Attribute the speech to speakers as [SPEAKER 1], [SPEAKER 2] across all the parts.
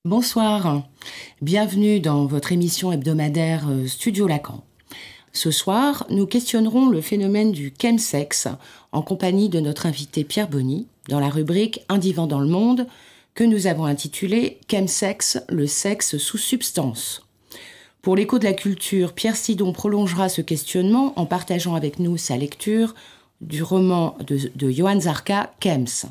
[SPEAKER 1] Bonsoir, bienvenue dans votre émission hebdomadaire Studio Lacan. Ce soir, nous questionnerons le phénomène du chemsex en compagnie de notre invité Pierre Bonny dans la rubrique Un divan dans le monde que nous avons intitulée Chemsex, le sexe sous substance. Pour l'écho de la culture, Pierre Sidon prolongera ce questionnement en partageant avec nous sa lecture du roman de Johann Zarka, Chems.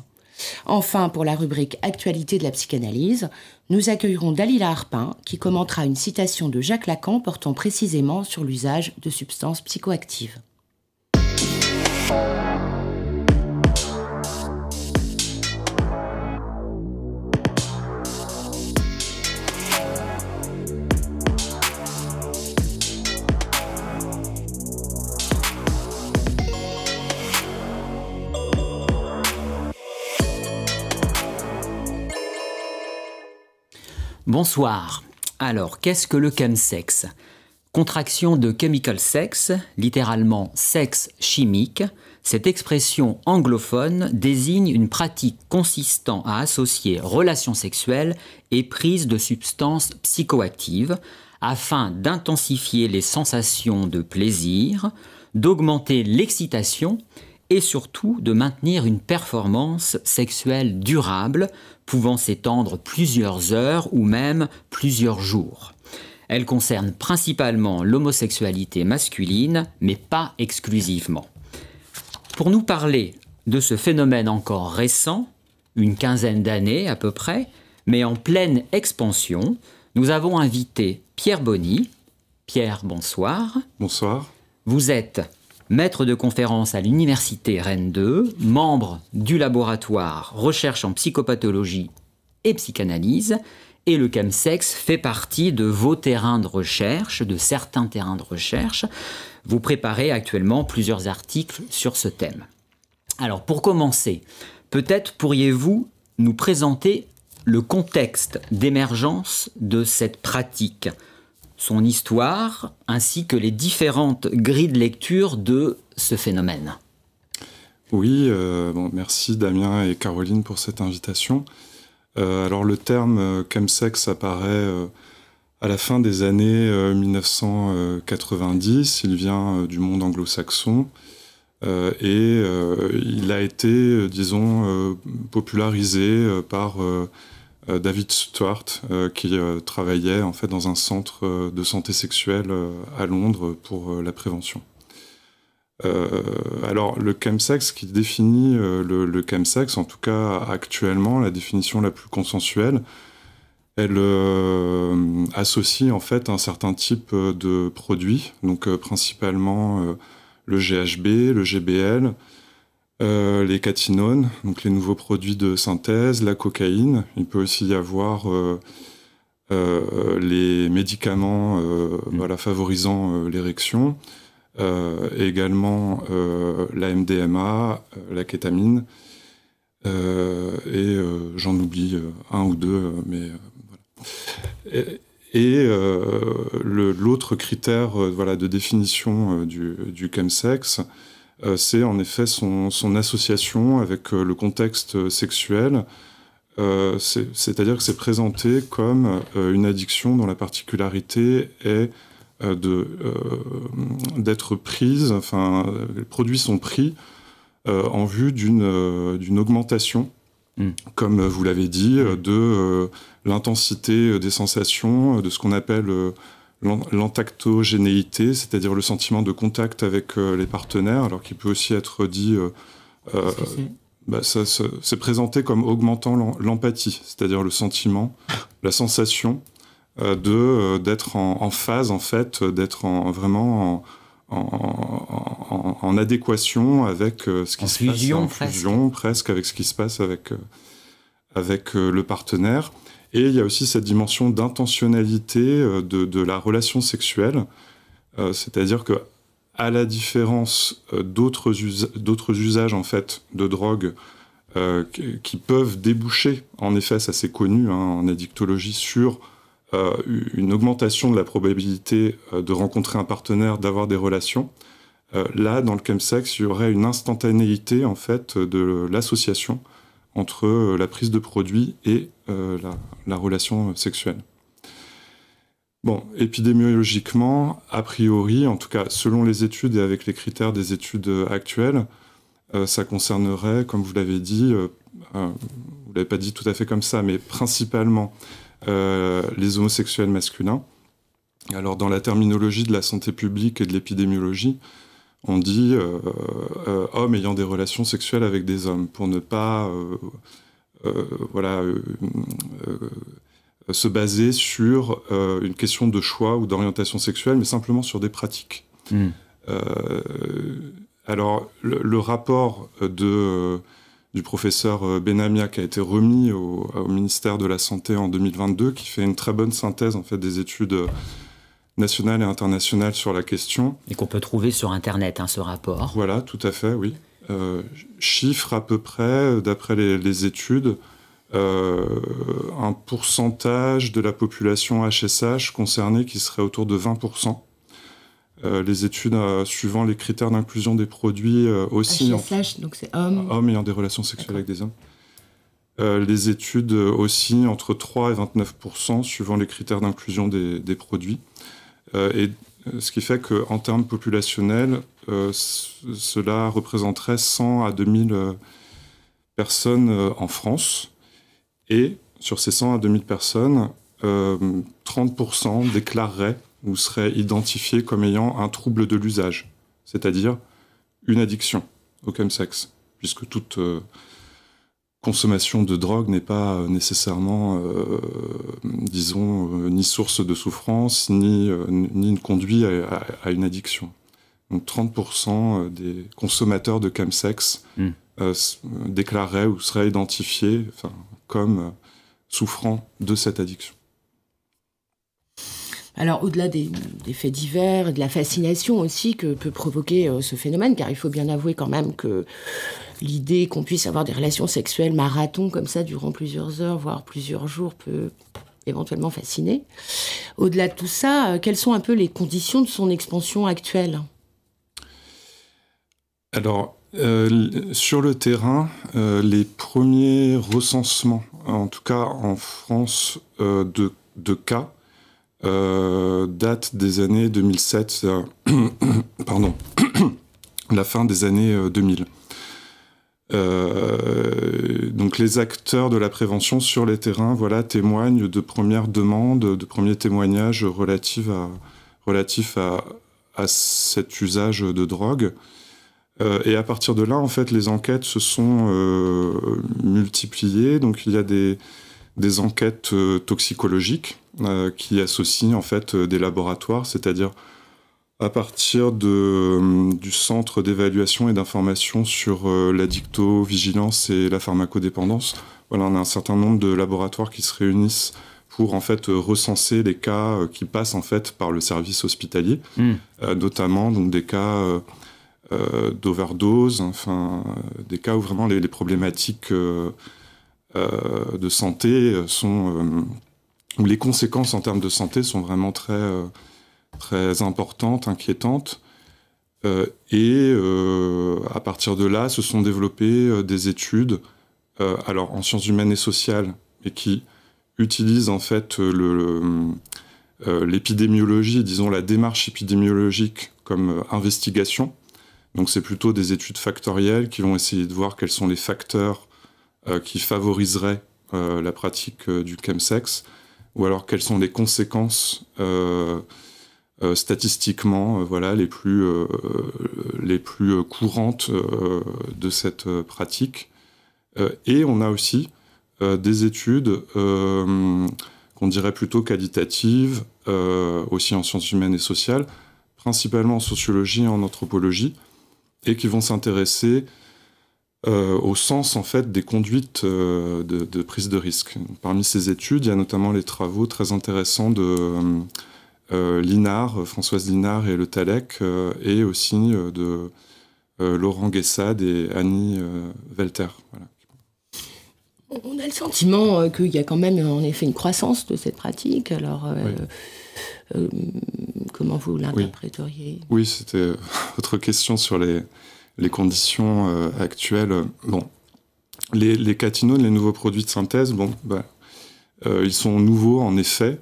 [SPEAKER 1] Enfin, pour la rubrique Actualité de la psychanalyse, nous accueillerons Dalila Harpin qui commentera une citation de Jacques Lacan portant précisément sur l'usage de substances psychoactives.
[SPEAKER 2] Bonsoir. Alors, qu'est-ce que le chemsex ? Contraction de chemical sex, littéralement sexe chimique. Cette expression anglophone désigne une pratique consistant à associer relations sexuelles et prise de substances psychoactives afin d'intensifier les sensations de plaisir, d'augmenter l'excitation et surtout de maintenir une performance sexuelle durable pouvant s'étendre plusieurs heures ou même plusieurs jours. Elle concerne principalement l'homosexualité masculine, mais pas exclusivement. Pour nous parler de ce phénomène encore récent, une quinzaine d'années à peu près, mais en pleine expansion, nous avons invité Pierre Bonny. Pierre, bonsoir.
[SPEAKER 3] Bonsoir.
[SPEAKER 2] Vous êtes maître de conférence à l'Université Rennes 2, membre du laboratoire Recherche en psychopathologie et psychanalyse, et le chemsex fait partie de vos terrains de recherche, de certains terrains de recherche. Vous préparez actuellement plusieurs articles sur ce thème. Alors, pour commencer, peut-être pourriez-vous nous présenter le contexte d'émergence de cette pratique, son histoire, ainsi que les différentes grilles de lecture de ce phénomène.
[SPEAKER 3] Oui, merci Damien et Caroline pour cette invitation. Alors le terme chemsex apparaît à la fin des années 1990, il vient du monde anglo-saxon et il a été, popularisé par David Stuart, qui travaillait en fait dans un centre de santé sexuelle à Londres pour la prévention. Alors le chemsex qui définit le chemsex, en tout cas actuellement, la définition la plus consensuelle, elle associe en fait un certain type de produits, donc principalement le GHB, le GBL, les catinones, donc les nouveaux produits de synthèse, la cocaïne. Il peut aussi y avoir les médicaments favorisant l'érection, et également la MDMA, la kétamine, et j'en oublie un ou deux, mais voilà. L'autre critère de définition du chemsex, c'est en effet son association avec le contexte sexuel, c'est-à-dire que c'est présenté comme une addiction dont la particularité est d'être prise, les produits sont pris en vue d'une augmentation, comme vous l'avez dit, de l'intensité des sensations, de ce qu'on appelle l'entactogénéité, c'est-à-dire le sentiment de contact avec les partenaires, alors qu'il peut aussi être dit c'est présenté comme augmentant l'empathie, c'est-à-dire le sentiment, la sensation d'être en phase, en fait, d'être vraiment en adéquation avec ce qui se passe, en fusion presque avec ce qui se passe avec le partenaire. Et il y a aussi cette dimension d'intentionnalité de la relation sexuelle, c'est-à-dire que à la différence d'autres usages en fait de drogue qui peuvent déboucher, en effet, ça c'est connu en addictologie, sur une augmentation de la probabilité de rencontrer un partenaire, d'avoir des relations. Là, dans le chemsex, il y aurait une instantanéité en fait de l'association entre la prise de produits et la relation sexuelle. Bon, épidémiologiquement, a priori, en tout cas selon les études et avec les critères des études actuelles, ça concernerait, comme vous l'avez dit, vous ne l'avez pas dit tout à fait comme ça, mais principalement les homosexuels masculins. Alors dans la terminologie de la santé publique et de l'épidémiologie, on dit hommes ayant des relations sexuelles avec des hommes, pour ne pas se baser sur une question de choix ou d'orientation sexuelle, mais simplement sur des pratiques. Alors, le rapport du professeur Benamia qui a été remis au ministère de la Santé en 2022, qui fait une très bonne synthèse en fait, des études nationales et internationales sur la question.
[SPEAKER 2] Et qu'on peut trouver sur Internet, ce rapport.
[SPEAKER 3] Voilà, tout à fait, oui. Chiffre à peu près, d'après les études, un pourcentage de la population HSH concernée qui serait autour de 20%. Les études suivant les critères d'inclusion des produits aussi...
[SPEAKER 1] HSH, donc c'est hommes...
[SPEAKER 3] Hommes ayant des relations sexuelles avec des hommes. Les études aussi entre 3 et 29% suivant les critères d'inclusion des produits. Et ce qui fait qu'en termes populationnels, cela représenterait 100 à 2000 personnes en France. Et sur ces 100 à 2000 personnes, 30% déclareraient ou seraient identifiés comme ayant un trouble de l'usage, c'est-à-dire une addiction au chemsex, puisque toute consommation de drogue n'est pas nécessairement, disons, ni source de souffrance, ni ne conduit à une addiction. Donc 30% des consommateurs de chemsex déclareraient ou seraient identifiés comme souffrant de cette addiction.
[SPEAKER 1] Alors, au-delà des faits divers, de la fascination aussi que peut provoquer ce phénomène, car il faut bien avouer quand même que l'idée qu'on puisse avoir des relations sexuelles marathon comme ça durant plusieurs heures, voire plusieurs jours, peut éventuellement fasciner. Au-delà de tout ça, quelles sont un peu les conditions de son expansion actuelle ?
[SPEAKER 3] Alors, sur le terrain, les premiers recensements, en tout cas en France, de cas, date des années 2007, pardon, la fin des années 2000. Donc les acteurs de la prévention sur les terrains, témoignent de premières demandes, de premiers témoignages relatifs à cet usage de drogue. Et à partir de là, en fait, les enquêtes se sont multipliées. Donc il y a des enquêtes toxicologiques qui associent en fait des laboratoires, c'est-à-dire à partir du Centre d'évaluation et d'information sur l'addictovigilance et la pharmacodépendance. Voilà, on a un certain nombre de laboratoires qui se réunissent pour en fait recenser les cas qui passent en fait par le service hospitalier, notamment donc des cas d'overdose, des cas où vraiment les problématiques de santé où les conséquences en termes de santé sont vraiment très importantes, inquiétantes. Et à partir de là, se sont développées des études, alors en sciences humaines et sociales, mais qui utilisent en fait l'épidémiologie, disons la démarche épidémiologique comme investigation. Donc c'est plutôt des études factorielles qui vont essayer de voir quels sont les facteurs qui favoriseraient la pratique du chemsex, ou alors quelles sont les conséquences statistiquement les plus courantes de cette pratique. Et on a aussi des études qu'on dirait plutôt qualitatives, aussi en sciences humaines et sociales, principalement en sociologie et en anthropologie, et qui vont s'intéresser au sens en fait des conduites de prise de risque. Parmi ces études, il y a notamment les travaux très intéressants de Linard, Françoise Linard et Le Tallec, et aussi de Laurent Guessade et Annie Welter. Voilà.
[SPEAKER 1] On a le sentiment qu'il y a quand même en effet une croissance de cette pratique. Alors, comment vous l'interpréteriez ?
[SPEAKER 3] Oui, c'était votre question sur les conditions actuelles. Bon, les catinones, les nouveaux produits de synthèse, ils sont nouveaux en effet,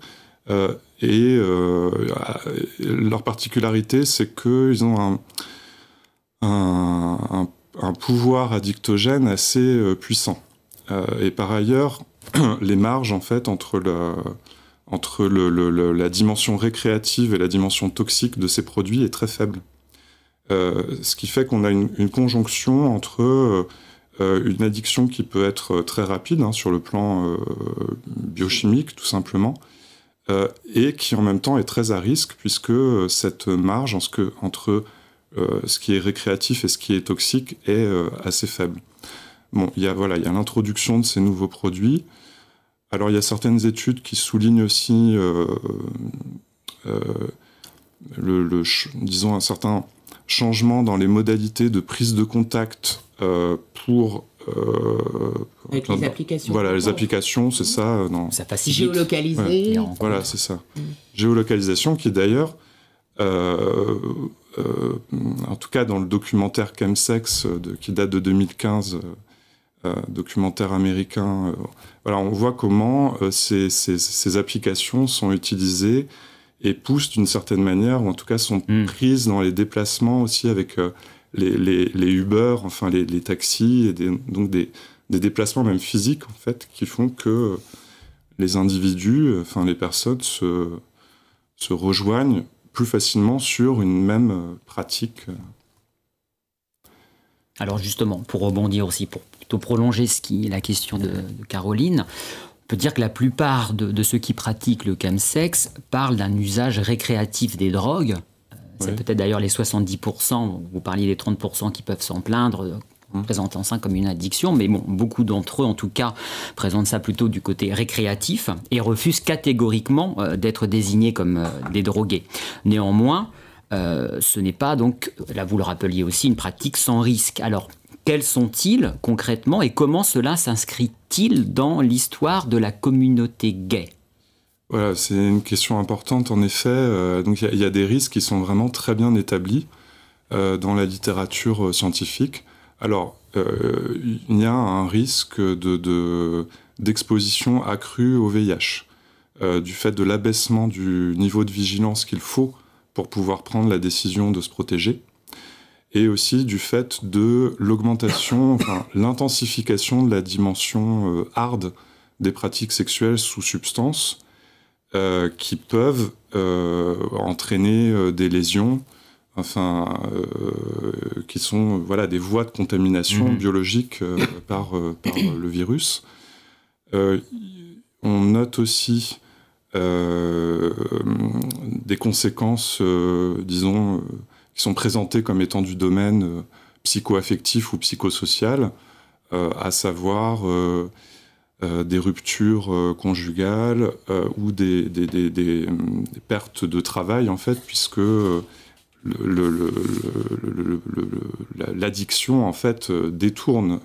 [SPEAKER 3] et leur particularité, c'est qu'ils ont un pouvoir addictogène assez puissant. Et par ailleurs, les marges en fait entre la dimension récréative et la dimension toxique de ces produits est très faible. Ce qui fait qu'on a une conjonction entre une addiction qui peut être très rapide sur le plan biochimique tout simplement, et qui en même temps est très à risque puisque cette marge entre ce qui est récréatif et ce qui est toxique est assez faible. Bon, il y a l'introduction de ces nouveaux produits. Alors, il y a certaines études qui soulignent aussi, disons, un certain changement dans les modalités de prise de contact pour...
[SPEAKER 1] avec les applications.
[SPEAKER 3] Voilà, les applications, c'est ça.
[SPEAKER 2] Ça facilite.
[SPEAKER 1] Géolocalisé.
[SPEAKER 3] Ouais. Voilà, c'est ça. Géolocalisation qui, d'ailleurs, en tout cas dans le documentaire Chemsex, qui date de 2015... documentaire américain, on voit comment ces applications sont utilisées et poussent d'une certaine manière, ou en tout cas sont prises dans les déplacements aussi avec les Uber, enfin les taxis, et donc des déplacements même physiques en fait, qui font que les individus, enfin les personnes se rejoignent plus facilement sur une même pratique.
[SPEAKER 2] Alors justement, pour rebondir aussi, pour plutôt prolonger la question de Caroline, on peut dire que la plupart de ceux qui pratiquent le chemsex parlent d'un usage récréatif des drogues. C'est peut-être d'ailleurs les 70%, vous parliez des 30% qui peuvent s'en plaindre, présentant ça comme une addiction, mais bon, beaucoup d'entre eux, en tout cas, présentent ça plutôt du côté récréatif et refusent catégoriquement d'être désignés comme des drogués. Néanmoins, ce n'est pas donc, là vous le rappeliez aussi, une pratique sans risque. Alors, quels sont-ils concrètement et comment cela s'inscrit-il dans l'histoire de la communauté gay ?
[SPEAKER 3] Voilà, c'est une question importante en effet. Donc il y a des risques qui sont vraiment très bien établis dans la littérature scientifique. Alors, il y a un risque d'exposition accrue au VIH, du fait de l'abaissement du niveau de vigilance qu'il faut pour pouvoir prendre la décision de se protéger, et aussi du fait de l'augmentation, l'intensification de la dimension hard des pratiques sexuelles sous substance, qui peuvent entraîner des lésions, qui sont des voies de contamination biologique par le virus. On note aussi des conséquences, disons, qui sont présentées comme étant du domaine psycho-affectif ou psychosocial, à savoir des ruptures conjugales ou des pertes de travail, en fait, puisque l'addiction, en fait, détourne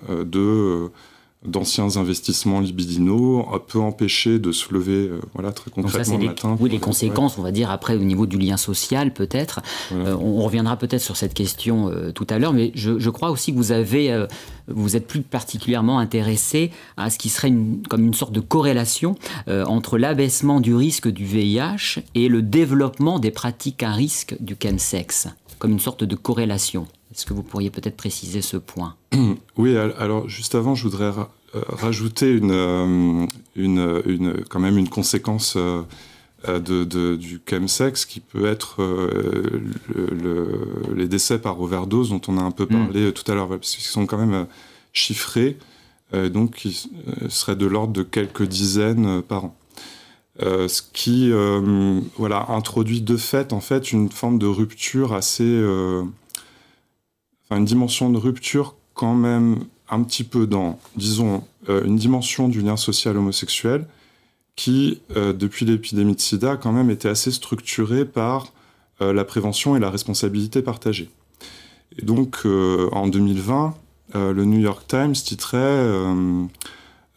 [SPEAKER 3] d'anciens investissements libidinaux, peut empêcher de se lever très concrètement le matin.
[SPEAKER 2] Oui, les conséquences, on va dire, après, au niveau du lien social, peut-être. Voilà. On reviendra peut-être sur cette question tout à l'heure, mais je crois aussi que vous êtes plus particulièrement intéressé à ce qui serait comme une sorte de corrélation entre l'abaissement du risque du VIH et le développement des pratiques à risque du chemsex, comme une sorte de corrélation. Est-ce que vous pourriez peut-être préciser ce point ?
[SPEAKER 3] Oui, alors juste avant, je voudrais rajouter quand même une conséquence du chemsex qui peut être les décès par overdose dont on a un peu parlé tout à l'heure, parce qu'ils sont quand même chiffrés donc qui serait de l'ordre de quelques dizaines par an. Ce qui introduit de fait, en fait, une forme de rupture assez... une dimension de rupture quand même un petit peu dans, disons, une dimension du lien social homosexuel qui, depuis l'épidémie de sida, quand même était assez structurée par la prévention et la responsabilité partagée. Et donc, en 2020, le New York Times titrait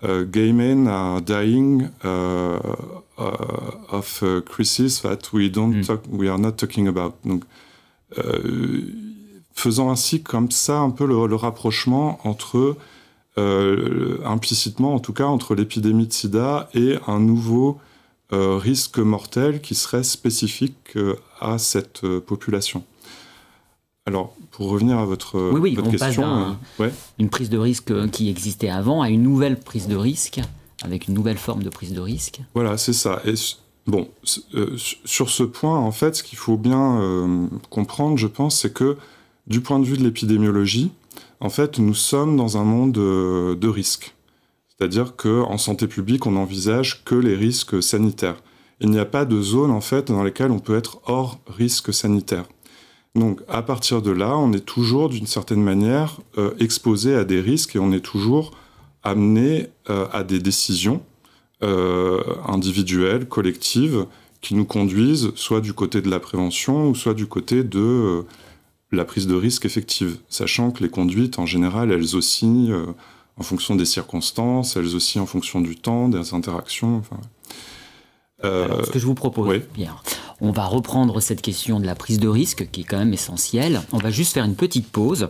[SPEAKER 3] Gay men are dying of a crisis that we are not talking about. Donc, faisant ainsi comme ça un peu le rapprochement entre, implicitement en tout cas, entre l'épidémie de sida et un nouveau risque mortel qui serait spécifique à cette population. Alors, pour revenir à votre question...
[SPEAKER 2] passe d'une prise de risque qui existait avant à une nouvelle prise de risque, avec une nouvelle forme de prise de risque.
[SPEAKER 3] Voilà, c'est ça. Et bon, sur ce point, en fait, ce qu'il faut bien comprendre, je pense, c'est que du point de vue de l'épidémiologie, en fait, nous sommes dans un monde de risques. C'est-à-dire qu'en santé publique, on n'envisage que les risques sanitaires. Il n'y a pas de zone, en fait, dans lesquelles on peut être hors risque sanitaire. Donc, à partir de là, on est toujours, d'une certaine manière, exposé à des risques et on est toujours amené à des décisions individuelles, collectives, qui nous conduisent soit du côté de la prévention ou soit du côté de la prise de risque effective, sachant que les conduites, en général, elles oscillent en fonction des circonstances, elles oscillent en fonction du temps, des interactions. Enfin,
[SPEAKER 2] alors, ce que je vous propose, Pierre, on va reprendre cette question de la prise de risque, qui est quand même essentielle. On va juste faire une petite pause,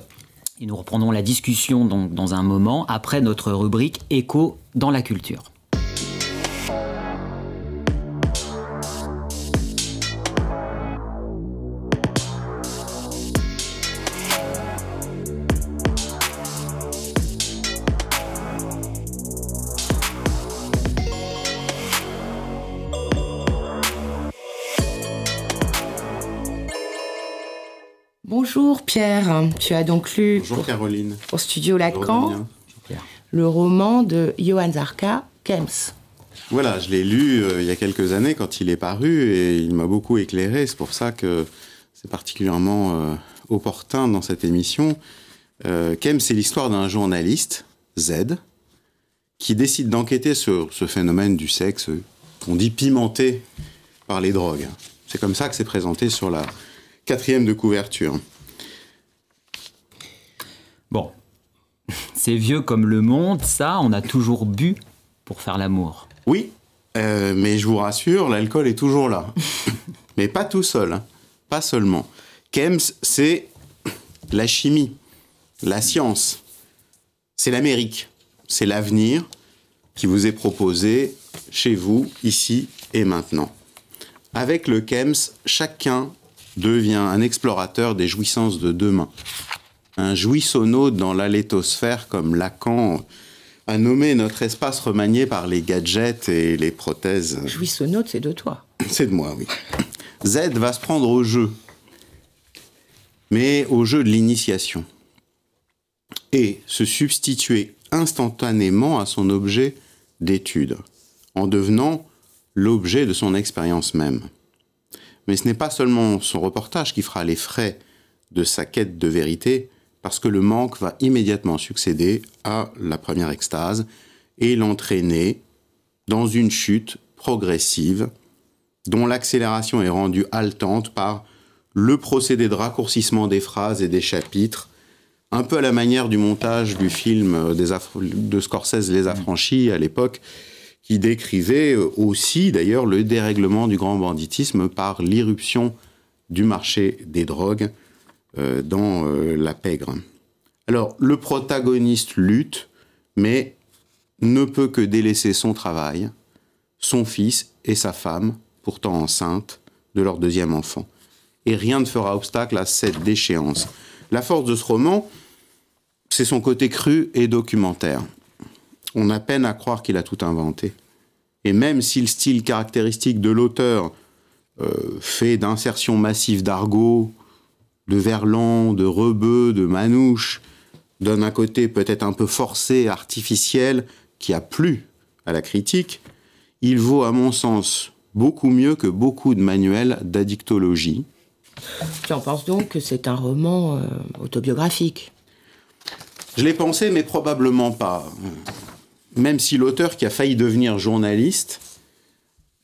[SPEAKER 2] et nous reprendrons la discussion donc, dans un moment, après notre rubrique Écho dans la culture.
[SPEAKER 1] Bonjour Pierre, tu as donc lu
[SPEAKER 4] Caroline.
[SPEAKER 1] Pour Studio Lacan le roman de Johann Zarka, Kems.
[SPEAKER 4] Voilà, je l'ai lu il y a quelques années quand il est paru et il m'a beaucoup éclairé, c'est pour ça que c'est particulièrement opportun dans cette émission. Kems, c'est l'histoire d'un journaliste, Z, qui décide d'enquêter sur ce phénomène du sexe qu'on dit pimenté par les drogues. C'est comme ça que c'est présenté sur la 4e de couverture.
[SPEAKER 2] Bon, c'est vieux comme le monde, ça, on a toujours bu pour faire l'amour.
[SPEAKER 4] Oui, mais je vous rassure, l'alcool est toujours là. Mais pas tout seul, hein. Pas seulement. Kems, c'est la chimie, la science, c'est l'Amérique, c'est l'avenir qui vous est proposé chez vous, ici et maintenant. Avec le Kems, chacun devient un explorateur des jouissances de demain. Un jouissonnaute dans l'aléthosphère, comme Lacan a nommé notre espace remanié par les gadgets et les prothèses.
[SPEAKER 1] Jouissonnaute, c'est de toi.
[SPEAKER 4] C'est de moi, oui. Z va se prendre au jeu, mais au jeu de l'initiation, et se substituer instantanément à son objet d'étude, en devenant l'objet de son expérience même. Mais ce n'est pas seulement son reportage qui fera les frais de sa quête de vérité, parce que le manque va immédiatement succéder à la première extase et l'entraîner dans une chute progressive dont l'accélération est rendue haletante par le procédé de raccourcissement des phrases et des chapitres, un peu à la manière du montage du film de Scorsese, Les Affranchis, à l'époque, qui décrivait aussi, d'ailleurs, le dérèglement du grand banditisme par l'irruption du marché des drogues dans la pègre. Alors, le protagoniste lutte, mais ne peut que délaisser son travail, son fils et sa femme, pourtant enceinte, de leur deuxième enfant. Et rien ne fera obstacle à cette déchéance. La force de ce roman, c'est son côté cru et documentaire. On a peine à croire qu'il a tout inventé. Et même si le style caractéristique de l'auteur fait d'insertions massives d'argot, de verlan, de rebeu, de manouche, donne un côté peut-être un peu forcé, artificiel, qui a plu à la critique, il vaut, à mon sens, beaucoup mieux que beaucoup de manuels d'addictologie.
[SPEAKER 1] Tu en penses donc que c'est un roman autobiographique?
[SPEAKER 4] Je l'ai pensé, mais probablement pas. Même si l'auteur, qui a failli devenir journaliste,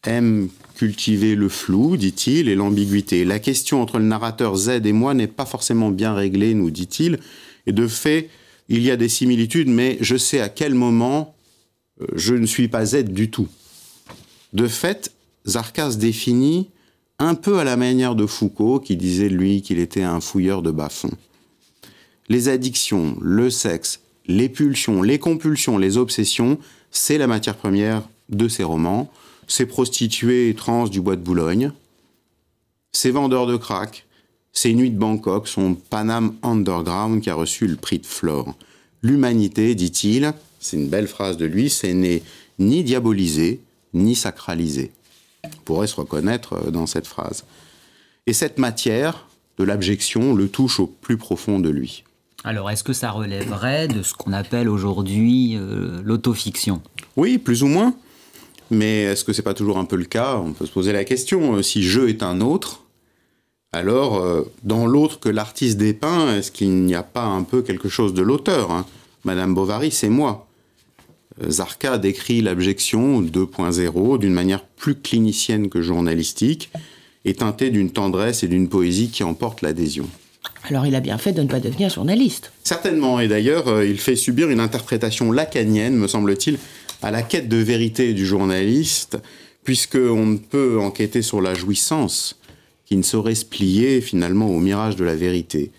[SPEAKER 4] aime cultiver le flou, dit-il, et l'ambiguïté. La question entre le narrateur Z et moi n'est pas forcément bien réglée, nous dit-il. Et de fait, il y a des similitudes, mais je sais à quel moment je ne suis pas Z du tout. De fait, Zarka se définit un peu à la manière de Foucault, qui disait, lui, qu'il était un fouilleur de bas-fond. Les addictions, le sexe, les pulsions, les compulsions, les obsessions, c'est la matière première de ses romans. Ces prostituées trans du bois de Boulogne, ces vendeurs de crack, ces nuits de Bangkok, son Panam Underground qui a reçu le prix de Flore. L'humanité, dit-il, c'est une belle phrase de lui, c'est n'est ni diabolisé, ni sacralisé. On pourrait se reconnaître dans cette phrase. Et cette matière de l'abjection le touche au plus profond de lui.
[SPEAKER 2] Alors, est-ce que ça relèverait de ce qu'on appelle aujourd'hui l'autofiction?
[SPEAKER 4] Oui, plus ou moins. Mais est-ce que c'est pas toujours un peu le cas? On peut se poser la question. Si je est un autre, alors dans l'autre que l'artiste dépeint, est-ce qu'il n'y a pas un peu quelque chose de l'auteur, Madame Bovary, c'est moi. Zarka décrit l'abjection 2.0 d'une manière plus clinicienne que journalistique et teintée d'une tendresse et d'une poésie qui emportent l'adhésion.
[SPEAKER 1] Alors il a bien fait de ne pas devenir journaliste.
[SPEAKER 4] Certainement, et d'ailleurs, il fait subir une interprétation lacanienne, me semble-t-il, à la quête de vérité du journaliste, puisqu'on ne peut enquêter sur la jouissance qui ne saurait se plier finalement au mirage de la vérité.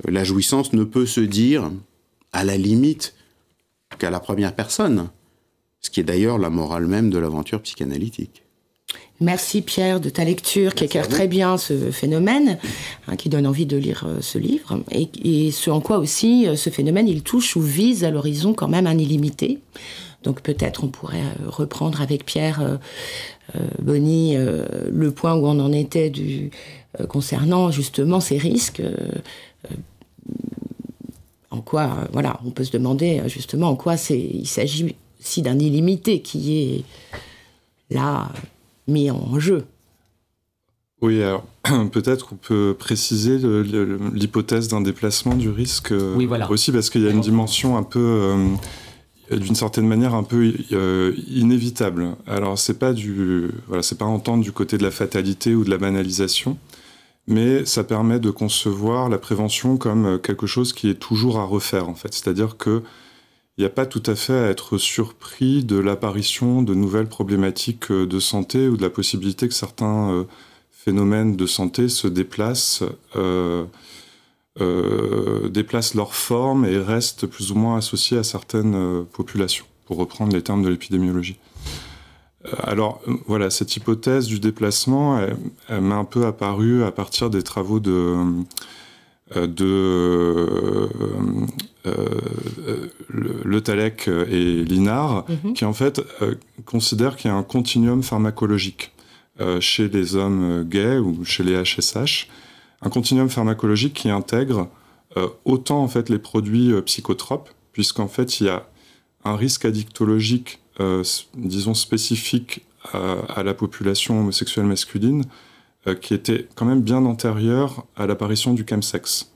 [SPEAKER 4] La jouissance ne peut se dire, à la limite, qu'à la première personne, ce qui est d'ailleurs la morale même de l'aventure psychanalytique.
[SPEAKER 1] Merci Pierre de ta lecture qui éclaire très bien ce phénomène, qui donne envie de lire ce livre, et ce en quoi aussi ce phénomène il touche ou vise à l'horizon quand même un illimité. Donc peut-être on pourrait reprendre avec Pierre Boni le point où on en était concernant justement ces risques. En quoi, voilà, on peut se demander justement en quoi il s'agit aussi d'un illimité qui est là mis en jeu.
[SPEAKER 3] Oui, alors peut-être qu'on peut préciser l'hypothèse d'un déplacement du risque
[SPEAKER 2] oui, voilà.
[SPEAKER 3] Aussi, parce qu'il y a une dimension un peu, d'une certaine manière, un peu inévitable. Alors, c'est pas c'est pas entendre du côté de la fatalité ou de la banalisation, mais ça permet de concevoir la prévention comme quelque chose qui est toujours à refaire, en fait. C'est-à-dire que il n'y a pas tout à fait à être surpris de l'apparition de nouvelles problématiques de santé ou de la possibilité que certains phénomènes de santé se déplacent leur forme et restent plus ou moins associés à certaines populations, pour reprendre les termes de l'épidémiologie. Alors, voilà, cette hypothèse du déplacement, elle m'est un peu apparue à partir des travaux Le Tallec et Linard, qui en fait considèrent qu'il y a un continuum pharmacologique chez les hommes gays ou chez les HSH, un continuum pharmacologique qui intègre autant en fait les produits psychotropes, puisqu'en fait il y a un risque addictologique, disons spécifique à la population homosexuelle masculine, qui était quand même bien antérieur à l'apparition du chemsex,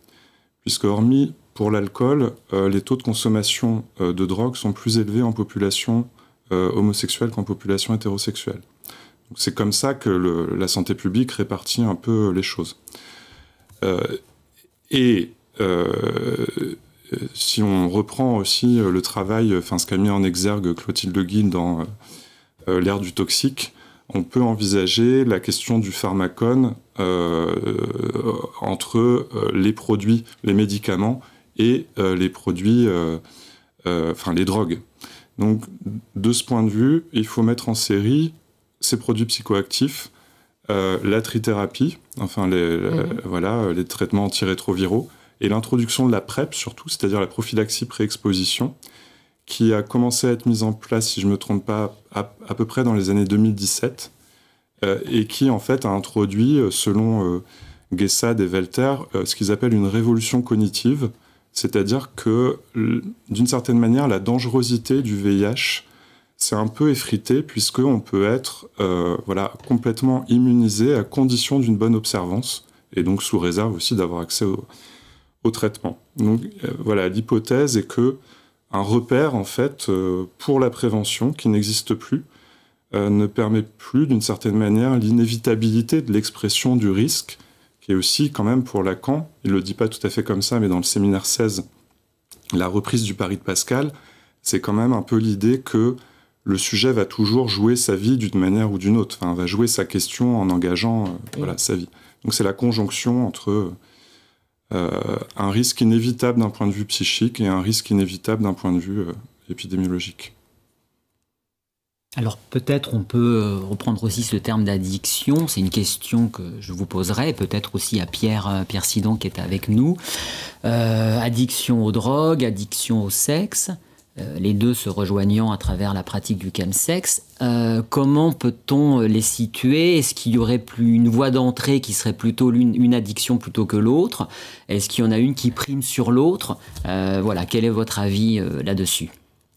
[SPEAKER 3] puisque hormis pour l'alcool, les taux de consommation de drogue sont plus élevés en population homosexuelle qu'en population hétérosexuelle. Donc c'est comme ça que la santé publique répartit un peu les choses. Si on reprend aussi le travail, ce qu'a mis en exergue Clotilde Guy dans l'ère du toxique, on peut envisager la question du pharmacone entre les produits, les médicaments et les produits, les drogues. Donc, de ce point de vue, il faut mettre en série ces produits psychoactifs, la trithérapie, les traitements antirétroviraux, et l'introduction de la PrEP surtout, c'est-à-dire la prophylaxie pré-exposition, qui a commencé à être mise en place, si je ne me trompe pas, à peu près dans les années 2017, et qui en fait a introduit, selon Guessad et Velter, ce qu'ils appellent une révolution cognitive, C'est-à-dire que, d'une certaine manière, la dangerosité du VIH s'est un peu effritée, puisqu'on peut être complètement immunisé à condition d'une bonne observance, et donc sous réserve aussi d'avoir accès au traitement. Donc l'hypothèse est que un repère, en fait, pour la prévention, qui n'existe plus, ne permet plus, d'une certaine manière, l'inévitabilité de l'expression du risque, qui est aussi, quand même, pour Lacan, il ne le dit pas tout à fait comme ça, mais dans le séminaire 16, la reprise du pari de Pascal, c'est quand même un peu l'idée que le sujet va toujours jouer sa vie d'une manière ou d'une autre, enfin, va jouer sa question en engageant sa vie. Donc c'est la conjonction entre un risque inévitable d'un point de vue psychique et un risque inévitable d'un point de vue épidémiologique.
[SPEAKER 2] Alors peut-être on peut reprendre aussi ce terme d'addiction, c'est une question que je vous poserai, peut-être aussi à Pierre Sidon qui est avec nous. Addiction aux drogues, addiction au sexe, les deux se rejoignant à travers la pratique du chemsex. Comment peut-on les situer? Est-ce qu'il y aurait plus une voie d'entrée qui serait plutôt une addiction plutôt que l'autre? Est-ce qu'il y en a une qui prime sur l'autre? Quel est votre avis là-dessus?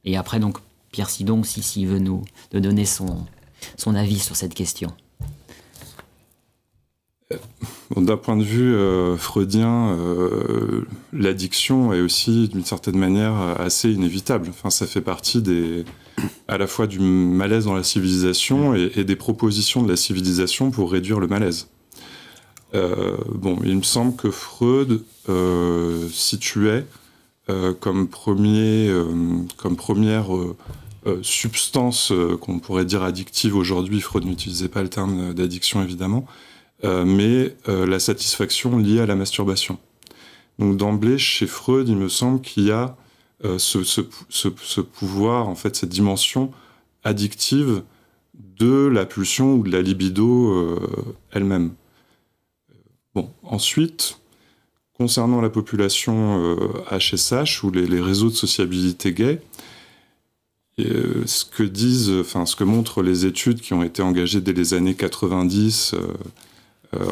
[SPEAKER 2] Et après donc Pierre Sidon, s'il veut nous donner son avis sur cette question.
[SPEAKER 3] D'un point de vue freudien, l'addiction est aussi, d'une certaine manière, assez inévitable. Enfin, ça fait partie à la fois du malaise dans la civilisation et des propositions de la civilisation pour réduire le malaise. Il me semble que Freud situait comme première substance qu'on pourrait dire addictive aujourd'hui. Freud n'utilisait pas le terme d'addiction, évidemment, mais la satisfaction liée à la masturbation. Donc d'emblée, chez Freud, il me semble qu'il y a ce pouvoir, en fait, cette dimension addictive de la pulsion ou de la libido elle-même. Ensuite, concernant la population HSH ou les réseaux de sociabilité gay, ce que montrent les études qui ont été engagées dès les années 90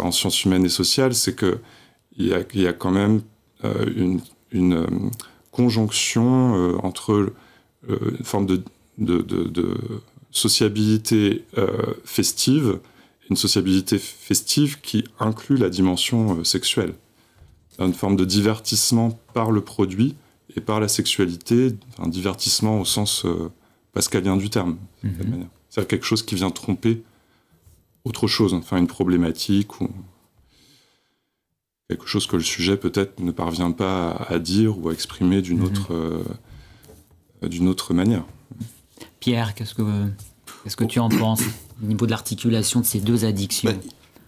[SPEAKER 3] en sciences humaines et sociales, c'est qu'il y a quand même une conjonction entre une forme de sociabilité festive, une sociabilité festive qui inclut la dimension sexuelle. Une forme de divertissement par le produit et par la sexualité, un divertissement au sens pascalien du terme. C'est quelque chose qui vient tromper autre chose, enfin une problématique ou quelque chose que le sujet peut-être ne parvient pas à dire ou à exprimer d'une autre manière.
[SPEAKER 2] Pierre, qu'est-ce que tu en penses au niveau de l'articulation de ces deux addictions?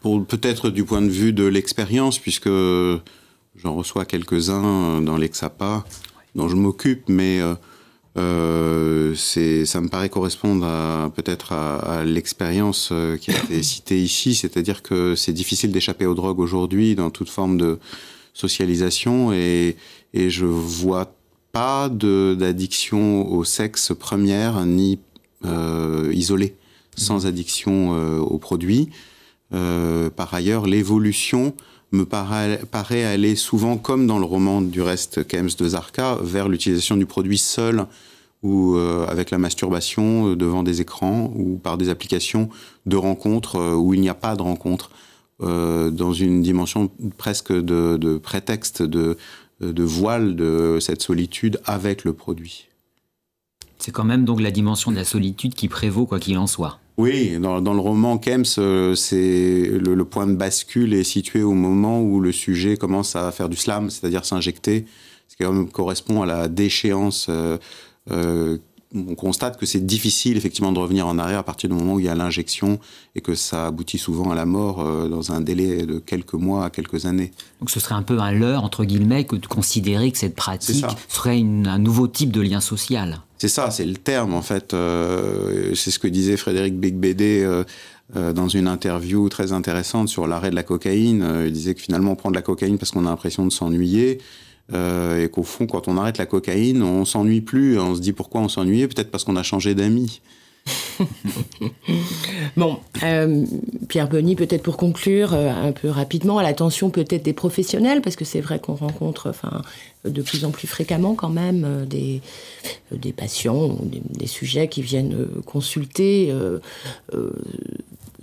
[SPEAKER 4] Peut-être du point de vue de l'expérience, puisque j'en reçois quelques-uns dans l'Exapa dont je m'occupe, mais ça me paraît correspondre peut-être à l'expérience qui a été citée ici, c'est-à-dire que c'est difficile d'échapper aux drogues aujourd'hui dans toute forme de socialisation, et je vois pas d'addiction au sexe première ni isolée, sans addiction aux produits. Par ailleurs, l'évolution me paraît aller souvent, comme dans le roman du reste Kems de Zarka, vers l'utilisation du produit seul ou avec la masturbation devant des écrans ou par des applications de rencontres où il n'y a pas de rencontre, dans une dimension presque de prétexte, de voile de cette solitude avec le produit.
[SPEAKER 2] C'est quand même donc la dimension de la solitude qui prévaut, quoi qu'il en soit.
[SPEAKER 4] Oui, dans le roman Kems, c'est le point de bascule est situé au moment où le sujet commence à faire du slam, c'est-à-dire s'injecter, ce qui correspond à la déchéance. On constate que c'est difficile effectivement de revenir en arrière à partir du moment où il y a l'injection et que ça aboutit souvent à la mort dans un délai de quelques mois à quelques années.
[SPEAKER 2] Donc ce serait un peu un leurre, entre guillemets, que de considérer que cette pratique serait un nouveau type de lien social.
[SPEAKER 4] C'est ça, c'est le terme en fait. C'est ce que disait Frédéric Beigbeder dans une interview très intéressante sur l'arrêt de la cocaïne. Il disait que finalement on prend de la cocaïne parce qu'on a l'impression de s'ennuyer. Et qu'au fond, quand on arrête la cocaïne, on s'ennuie plus. On se dit pourquoi on s'ennuyait, peut-être parce qu'on a changé d'amis.
[SPEAKER 1] Bon, Pierre Boni, peut-être pour conclure un peu rapidement, à l'attention peut-être des professionnels, parce que c'est vrai qu'on rencontre de plus en plus fréquemment quand même des patients, des sujets qui viennent consulter,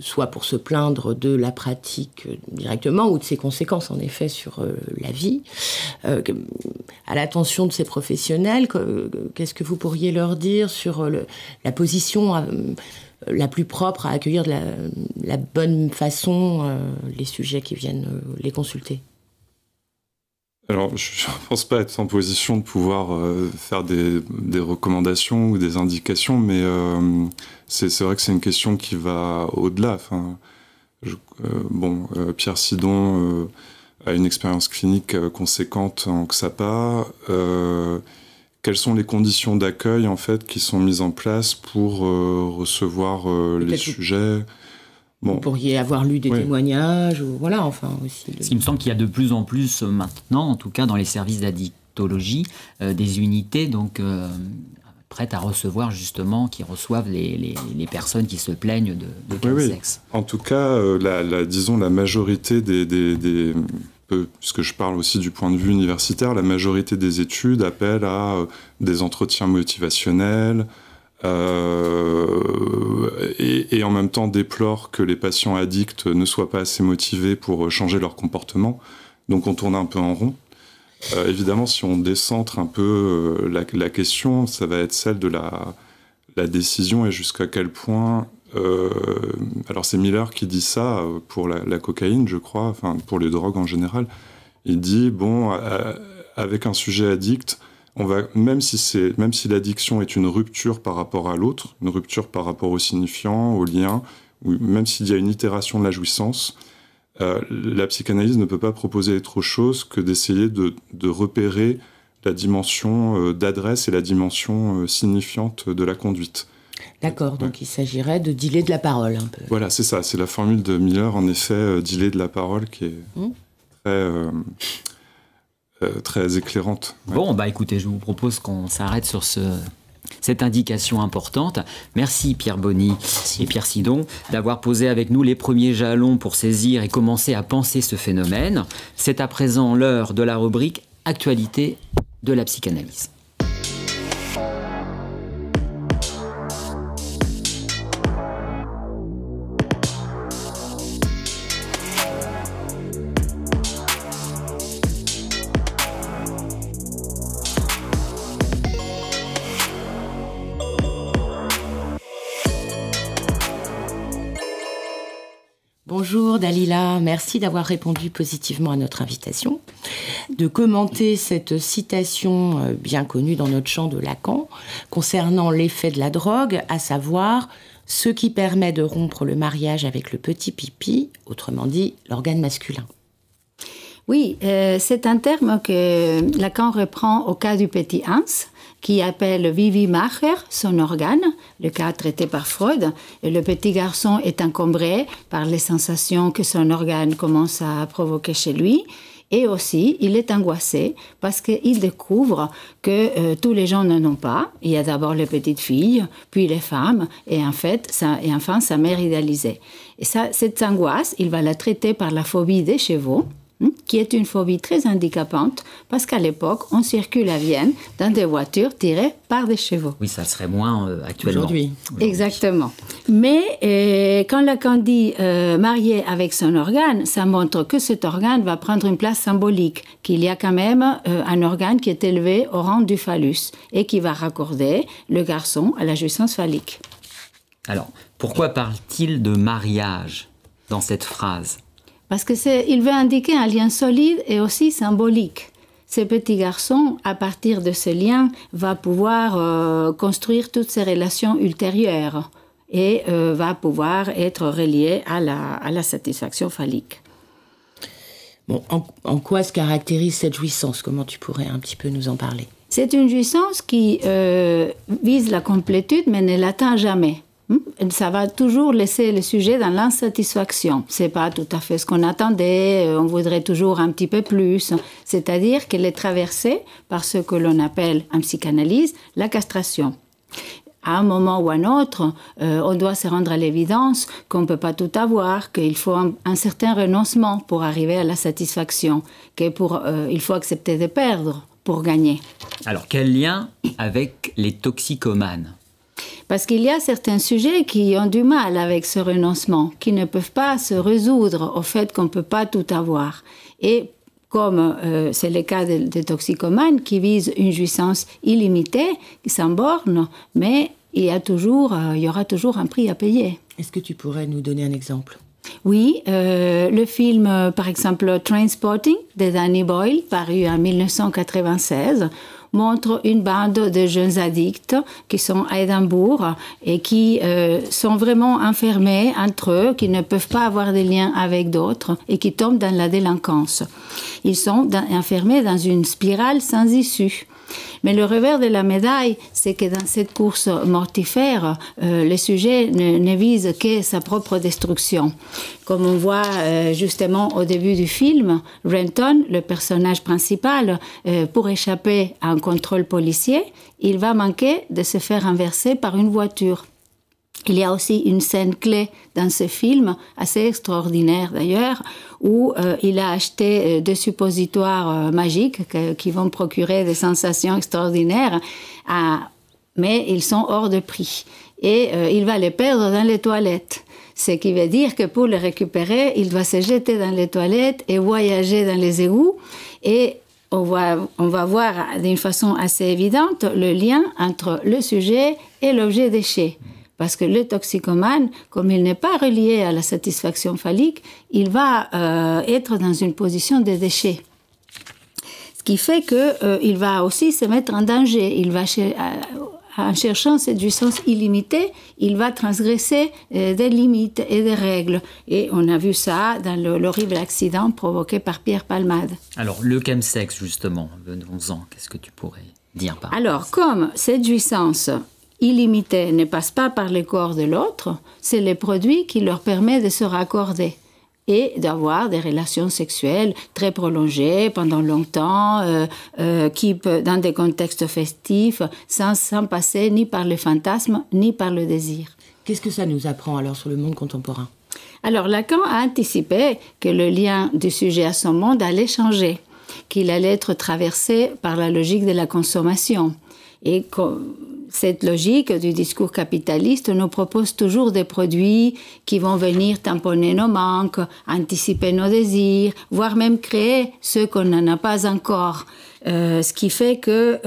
[SPEAKER 1] soit pour se plaindre de la pratique directement ou de ses conséquences en effet sur la vie. À l'attention de ces professionnels, qu'est-ce que vous pourriez leur dire sur la position la plus propre à accueillir de la bonne façon les sujets qui viennent les consulter?
[SPEAKER 3] Alors, je ne pense pas être en position de pouvoir faire des recommandations ou des indications, mais c'est vrai que c'est une question qui va au-delà. Enfin, Pierre Sidon a une expérience clinique conséquente en XAPA. Quelles sont les conditions d'accueil en fait qui sont mises en place pour recevoir les sujets?
[SPEAKER 1] Bon. Vous pourriez avoir lu des témoignages, ou voilà, enfin aussi.
[SPEAKER 2] Il me semble qu'il y a de plus en plus maintenant, en tout cas dans les services d'addictologie, des unités prêtes à recevoir justement, qui reçoivent les personnes qui se plaignent de chemsex.
[SPEAKER 3] En tout cas, disons la majorité puisque je parle aussi du point de vue universitaire, la majorité des études appellent à des entretiens motivationnels. Et en même temps déplore que les patients addicts ne soient pas assez motivés pour changer leur comportement. Donc on tourne un peu en rond. Évidemment, si on décentre un peu la question, ça va être celle de la décision et jusqu'à quel point... alors c'est Miller qui dit ça pour la cocaïne, je crois, enfin pour les drogues en général. Il dit, avec un sujet addict, on va, même si l'addiction est une rupture par rapport à l'autre, une rupture par rapport au signifiant, au lien, ou même s'il y a une itération de la jouissance, la psychanalyse ne peut pas proposer autre chose que d'essayer de repérer la dimension d'adresse et la dimension signifiante de la conduite.
[SPEAKER 1] D'accord, donc il s'agirait de dealer de la parole un peu.
[SPEAKER 3] Voilà, c'est ça, c'est la formule de Miller, en effet, dealer de la parole qui est très éclairante. Ouais.
[SPEAKER 2] Bon, écoutez, je vous propose qu'on s'arrête sur cette indication importante. Merci Pierre Boni et Pierre Sidon d'avoir posé avec nous les premiers jalons pour saisir et commencer à penser ce phénomène. C'est à présent l'heure de la rubrique Actualité de la psychanalyse.
[SPEAKER 1] Bonjour Dalila, merci d'avoir répondu positivement à notre invitation, de commenter cette citation bien connue dans notre champ de Lacan concernant l'effet de la drogue, à savoir ce qui permet de rompre le mariage avec le petit pipi, autrement dit l'organe masculin.
[SPEAKER 5] Oui, c'est un terme que Lacan reprend au cas du petit Hans, qui appelle Vivi Macher son organe, le cas traité par Freud. Et le petit garçon est encombré par les sensations que son organe commence à provoquer chez lui. Et aussi, il est angoissé parce qu'il découvre que tous les gens n'en ont pas. Il y a d'abord les petites filles, puis les femmes, et enfin sa mère idéalisée. Et cette angoisse, il va la traiter par la phobie des chevaux, qui est une phobie très handicapante, parce qu'à l'époque, on circule à Vienne dans des voitures tirées par des chevaux.
[SPEAKER 2] Oui, ça serait moins actuellement.
[SPEAKER 1] Aujourd'hui.
[SPEAKER 5] Exactement. Mais quand Lacan dit marié avec son organe, ça montre que cet organe va prendre une place symbolique, qu'il y a quand même un organe qui est élevé au rang du phallus et qui va raccorder le garçon à la jouissance phallique.
[SPEAKER 2] Alors, pourquoi parle-t-il de mariage dans cette phrase ?
[SPEAKER 5] Parce qu'il veut indiquer un lien solide et aussi symbolique. Ce petit garçon, à partir de ce lien, va pouvoir construire toutes ses relations ultérieures et va pouvoir être relié à la satisfaction phallique.
[SPEAKER 1] Bon, en quoi se caractérise cette jouissance? Comment tu pourrais un petit peu nous en parler?
[SPEAKER 5] C'est une jouissance qui vise la complétude, mais ne l'atteint jamais. Ça va toujours laisser le sujet dans l'insatisfaction. C'est pas tout à fait ce qu'on attendait, on voudrait toujours un petit peu plus. C'est-à-dire qu'elle est traversée par ce que l'on appelle en psychanalyse la castration. à un moment ou à un autre, on doit se rendre à l'évidence qu'on ne peut pas tout avoir, qu'il faut un certain renoncement pour arriver à la satisfaction, il faut accepter de perdre pour gagner.
[SPEAKER 2] Alors, quel lien avec les toxicomanes ?
[SPEAKER 5] Parce qu'il y a certains sujets qui ont du mal avec ce renoncement, qui ne peuvent pas se résoudre au fait qu'on ne peut pas tout avoir. Et comme c'est le cas des toxicomanes qui visent une jouissance illimitée, sans borne, mais il y aura toujours un prix à payer.
[SPEAKER 1] Est-ce que tu pourrais nous donner un exemple ?
[SPEAKER 5] Oui, le film, par exemple, Trainspotting de Danny Boyle, paru en 1996, montre une bande de jeunes addicts qui sont à Édimbourg et qui sont vraiment enfermés entre eux, qui ne peuvent pas avoir de liens avec d'autres et qui tombent dans la délinquance. Ils sont enfermés dans une spirale sans issue. Mais le revers de la médaille, c'est que dans cette course mortifère, le sujet ne vise que sa propre destruction. Comme on voit justement au début du film, Renton, le personnage principal, pour échapper à un contrôle policier, il va manquer de se faire renverser par une voiture. Il y a aussi une scène clé dans ce film, assez extraordinaire d'ailleurs, où il a acheté deux suppositoires magiques qui vont procurer des sensations extraordinaires, mais ils sont hors de prix. Et il va les perdre dans les toilettes. Ce qui veut dire que pour les récupérer, il doit se jeter dans les toilettes et voyager dans les égouts. Et on va voir d'une façon assez évidente le lien entre le sujet et l'objet déchet. Parce que le toxicomane, comme il n'est pas relié à la satisfaction phallique, il va être dans une position de déchet. Ce qui fait qu'il va aussi se mettre en danger. Il va en cherchant cette jouissance illimitée, il va transgresser des limites et des règles. Et on a vu ça dans l'horrible accident provoqué par Pierre Palmade.
[SPEAKER 2] Alors, le chemsex, justement, venons-en. Qu'est-ce que tu pourrais dire par rapport à ça ?
[SPEAKER 5] Comme cette jouissance illimitée ne passe pas par le corps de l'autre, c'est le produit qui leur permet de se raccorder et d'avoir des relations sexuelles très prolongées pendant longtemps, dans des contextes festifs, sans passer ni par le fantasme ni par le désir.
[SPEAKER 1] Qu'est-ce que ça nous apprend alors sur le monde contemporain ?
[SPEAKER 5] Alors Lacan a anticipé que le lien du sujet à son monde allait changer, qu'il allait être traversé par la logique de la consommation. Et cette logique du discours capitaliste nous propose toujours des produits qui vont venir tamponner nos manques, anticiper nos désirs, voire même créer ceux qu'on n'en a pas encore. Ce qui fait que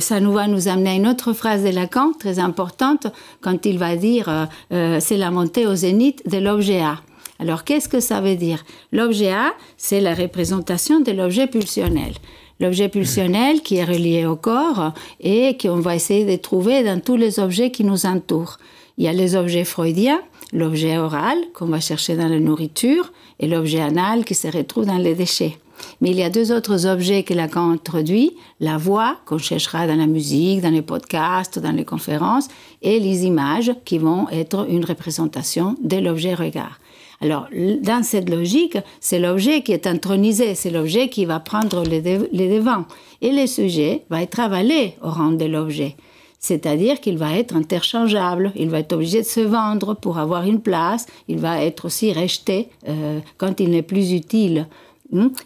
[SPEAKER 5] ça va nous amener à une autre phrase de Lacan, très importante, quand il va dire c'est la montée au zénith de l'objet A. Alors, qu'est-ce que ça veut dire ? L'objet A, c'est la représentation de l'objet pulsionnel. L'objet pulsionnel qui est relié au corps et qu'on va essayer de trouver dans tous les objets qui nous entourent. Il y a les objets freudiens, l'objet oral qu'on va chercher dans la nourriture et l'objet anal qui se retrouve dans les déchets. Mais il y a deux autres objets que Lacan introduit, la voix qu'on cherchera dans la musique, dans les podcasts, dans les conférences, et les images qui vont être une représentation de l'objet regard. Alors, dans cette logique, c'est l'objet qui est intronisé, c'est l'objet qui va prendre les devants. Et le sujet va être avalé au rang de l'objet. C'est-à-dire qu'il va être interchangeable, il va être obligé de se vendre pour avoir une place, il va être aussi rejeté quand il n'est plus utile.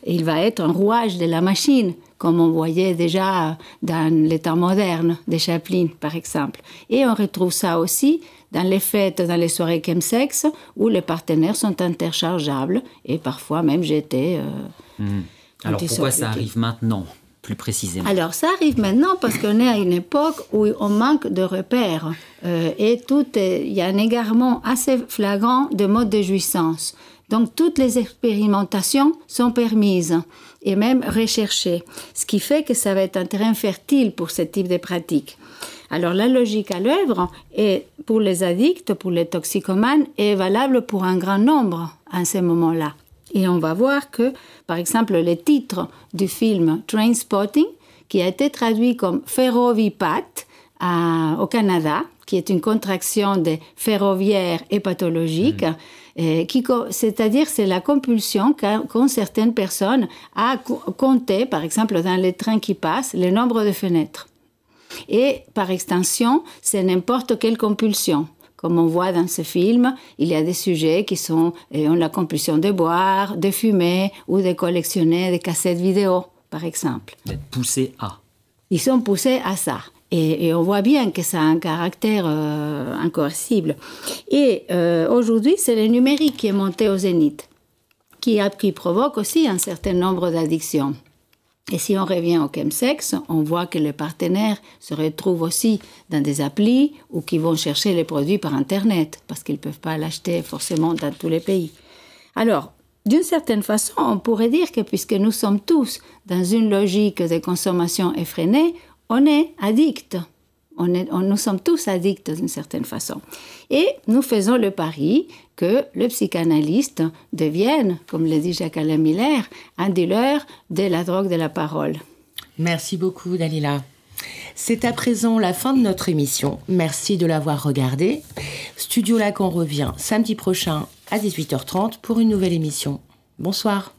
[SPEAKER 5] Il va être un rouage de la machine, comme on voyait déjà dans les temps modernes de Chaplin, par exemple. Et on retrouve ça aussi dans les fêtes, dans les soirées chemsex, où les partenaires sont interchangeables et parfois même jetés.
[SPEAKER 2] Alors pourquoi ça arrive maintenant, plus précisément ?
[SPEAKER 5] Alors ça arrive maintenant parce qu'on est à une époque où on manque de repères et il y a un égarement assez flagrant de modes de jouissance. Donc toutes les expérimentations sont permises et même recherchées, ce qui fait que ça va être un terrain fertile pour ce type de pratique. Alors la logique à l'œuvre est pour les addicts, pour les toxicomanes, est valable pour un grand nombre à ce moment-là. Et on va voir que, par exemple, le titre du film Trainspotting, qui a été traduit comme ferrovipat au Canada, qui est une contraction de ferroviaire et pathologique, c'est-à-dire c'est la compulsion qu'ont certaines personnes à compter, par exemple dans les trains qui passent, le nombre de fenêtres. Et par extension, c'est n'importe quelle compulsion. Comme on voit dans ce film, il y a des sujets qui ont la compulsion de boire, de fumer ou de collectionner des cassettes vidéo, par exemple.
[SPEAKER 2] D'être poussés à.
[SPEAKER 5] Ils sont poussés à ça. Et on voit bien que ça a un caractère incoercible. Et aujourd'hui, c'est le numérique qui est monté au zénith, qui provoque aussi un certain nombre d'addictions. Et si on revient au chemsex, on voit que les partenaires se retrouvent aussi dans des applis ou qui vont chercher les produits par Internet, parce qu'ils ne peuvent pas l'acheter forcément dans tous les pays. Alors, d'une certaine façon, on pourrait dire que puisque nous sommes tous dans une logique de consommation effrénée, on est addicts. Nous sommes tous addicts d'une certaine façon. Et nous faisons le pari que le psychanalyste devienne, comme le dit Jacques-Alain Miller, un dealer de la drogue de la parole.
[SPEAKER 1] Merci beaucoup, Dalila. C'est à présent la fin de notre émission. Merci de l'avoir regardée. Studio Lacan revient samedi prochain à 18h30 pour une nouvelle émission. Bonsoir.